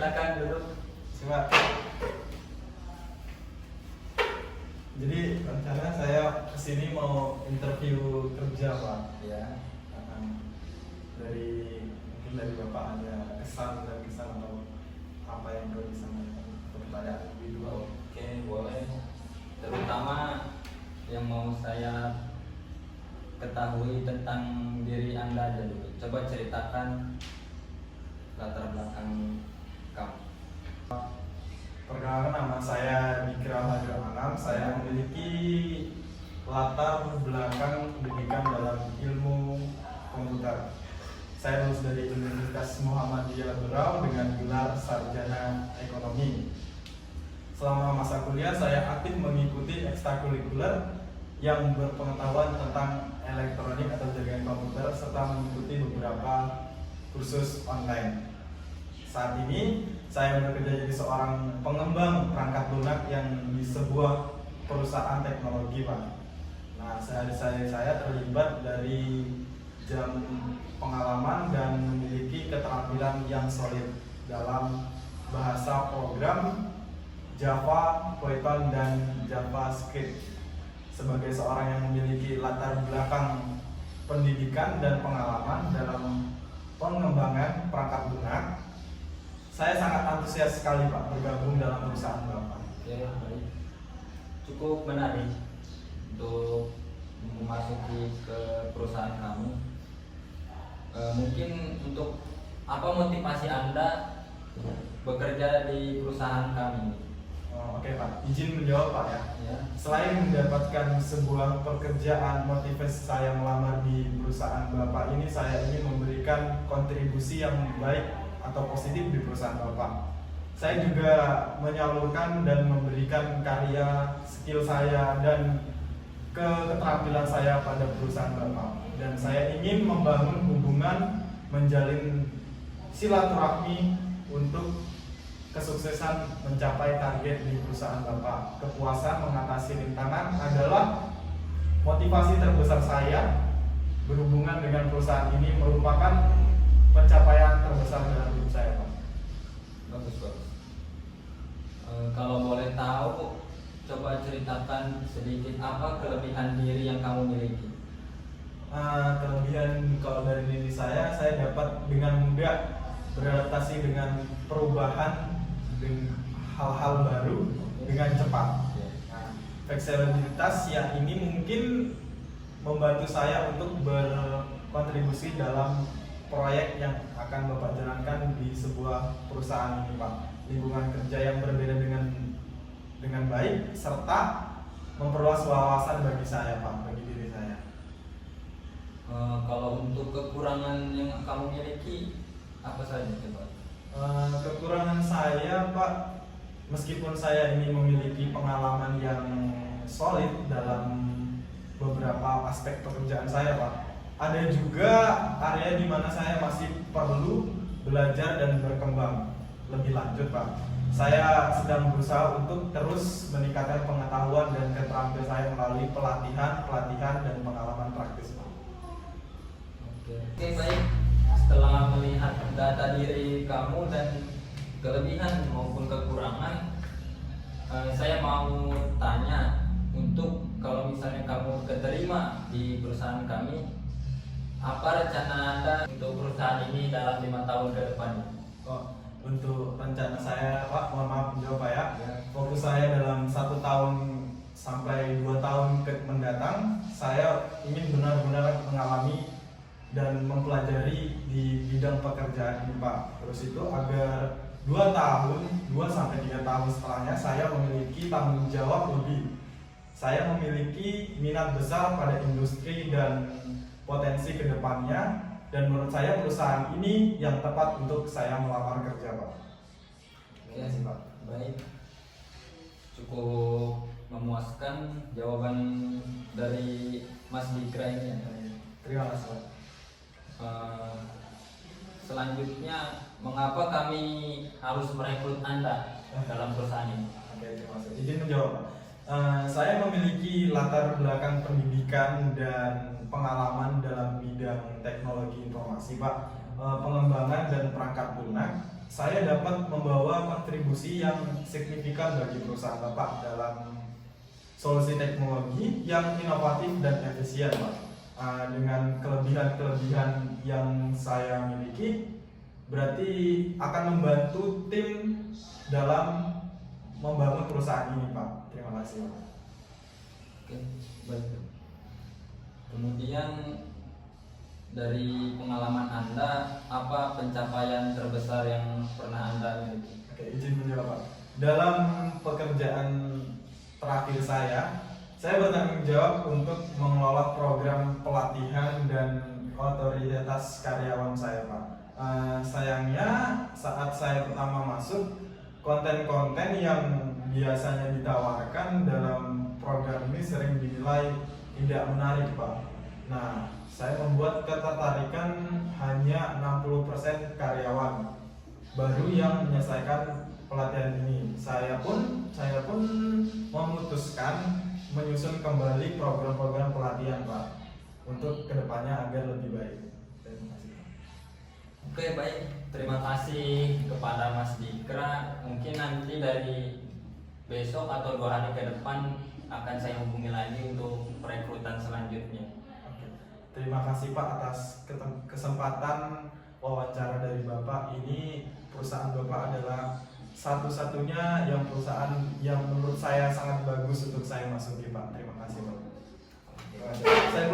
silakan duduk. Simak. Jadi rencana saya kesini mau interview kerja Pak. Ya. Dari mungkin dari Bapak ada kesan atau apa yang perlu disampaikan kepada individu. Oke, boleh. Terutama yang mau saya ketahui tentang diri Anda aja dulu. Coba ceritakan latar belakang kamu. Perkenalkan, nama saya Dikra Hajar Anam. Saya memiliki latar belakang pendidikan dalam ilmu komputer. Saya lulus dari Universitas Muhammadiyah Berau dengan gelar sarjana ekonomi. Selama masa kuliah saya aktif mengikuti ekstrakurikuler yang berpengetahuan tentang elektronik atau jaringan komputer serta mengikuti beberapa kursus online. Saat ini saya bekerja jadi seorang pengembang perangkat lunak yang di sebuah perusahaan teknologi, Pak. Nah, sehari-hari saya terlibat dari jam pengalaman dan memiliki keterampilan yang solid dalam bahasa program Java, Python, dan JavaScript. Sebagai seorang yang memiliki latar belakang pendidikan dan pengalaman dalam pengembangan perangkat lunak, saya sangat antusias sekali Pak bergabung dalam perusahaan Bapak. Oke, baik. Cukup menarik untuk memasuki ke perusahaan kamu. Mungkin untuk apa motivasi Anda bekerja di perusahaan kami? Oke Pak, izin menjawab Pak ya. Ya. Selain mendapatkan sebuah pekerjaan, motivasi saya melamar di perusahaan Bapak ini, saya ingin memberikan kontribusi yang baik atau positif di perusahaan Bapak. Saya juga menyalurkan dan memberikan karya, skill saya dan keterampilan saya pada perusahaan Bapak. Dan saya ingin membangun hubungan, menjalin silaturahmi untuk kesuksesan mencapai target di perusahaan Bapak. Kepuasan mengatasi rintangan adalah motivasi terbesar saya. Berhubungan dengan perusahaan ini merupakan pencapaian terbesar dalam hidup saya, Pak. Bagus. Kalau boleh tahu, coba ceritakan sedikit apa kelebihan diri yang kamu miliki. Kelebihan kalau dari diri saya dapat dengan mudah beradaptasi dengan perubahan, dengan hal-hal baru dengan cepat. Fleksibilitas yang ini mungkin membantu saya untuk berkontribusi dalam proyek yang akan Bapak jalankan di sebuah perusahaan ini, Pak. Lingkungan kerja yang berbeda dengan baik serta memperluas wawasan bagi saya, Pak, bagi diri saya. Kalau untuk kekurangan yang kamu miliki apa saja, coba? Kekurangan saya, Pak, meskipun saya ini memiliki pengalaman yang solid dalam beberapa aspek pekerjaan saya, Pak, ada juga area di mana saya masih perlu belajar dan berkembang lebih lanjut, Pak. Saya sedang berusaha untuk terus meningkatkan pengetahuan dan keterampilan saya melalui pelatihan dan pengalaman praktis, Pak. Oke, baik. Setelah melihat data diri kamu dan kelebihan maupun kekurangan, saya mau tanya, untuk kalau misalnya kamu keterima di perusahaan kami, apa rencana Anda untuk perusahaan ini dalam 5 tahun ke depan? Untuk rencana saya, Pak, mohon maaf menjawab Pak ya. Fokus saya dalam 1 tahun sampai 2 tahun mendatang, saya ingin benar-benar mengalami dan mempelajari di bidang pekerjaan ini, Pak. Terus itu agar 2 sampai 3 tahun setelahnya saya memiliki tanggung jawab lebih. Saya memiliki minat besar pada industri dan potensi kedepannya, dan menurut saya perusahaan ini yang tepat untuk saya melamar kerja, Pak. Oke, Pak. Baik. Cukup memuaskan jawaban dari Mas Dikra ini ya. Terima kasih, Pak. Selanjutnya, mengapa kami harus merekrut Anda dalam perusahaan ini? Oke, terima kasih. Izin menjawab, Pak. Saya memiliki latar belakang pendidikan dan pengalaman dalam bidang teknologi informasi, Pak, pengembangan dan perangkat lunak, saya dapat membawa kontribusi yang signifikan bagi perusahaan Bapak dalam solusi teknologi yang inovatif dan efisien, Pak. Dengan kelebihan-kelebihan yang saya miliki, berarti akan membantu tim dalam membangun perusahaan ini, Pak. Terima kasih, Pak. Oke, baik. Kemudian dari pengalaman Anda, apa pencapaian terbesar yang pernah Anda miliki? Oke, izin menjawab, Pak. Dalam pekerjaan terakhir saya bertanggung jawab untuk mengelola program pelatihan dan otoritas karyawan saya, Pak. Sayangnya saat saya pertama masuk, konten-konten yang biasanya ditawarkan dalam program ini sering dinilai tidak menarik, Pak. Nah, saya membuat ketertarikan hanya 60% karyawan baru yang menyelesaikan pelatihan ini. Saya pun memutuskan menyusun kembali program-program pelatihan, Pak, untuk kedepannya agar lebih baik. Terima kasih, Pak. Oke, baik. Terima kasih kepada Mas Dikra. Mungkin nanti dari besok atau 2 hari ke depan akan saya hubungi lagi untuk perekrutan selanjutnya. Oke. Terima kasih, Pak, atas kesempatan wawancara dari Bapak. Ini perusahaan Bapak adalah satu-satunya perusahaan yang menurut saya sangat bagus untuk saya masuki, Pak. Terima kasih, Pak. Saya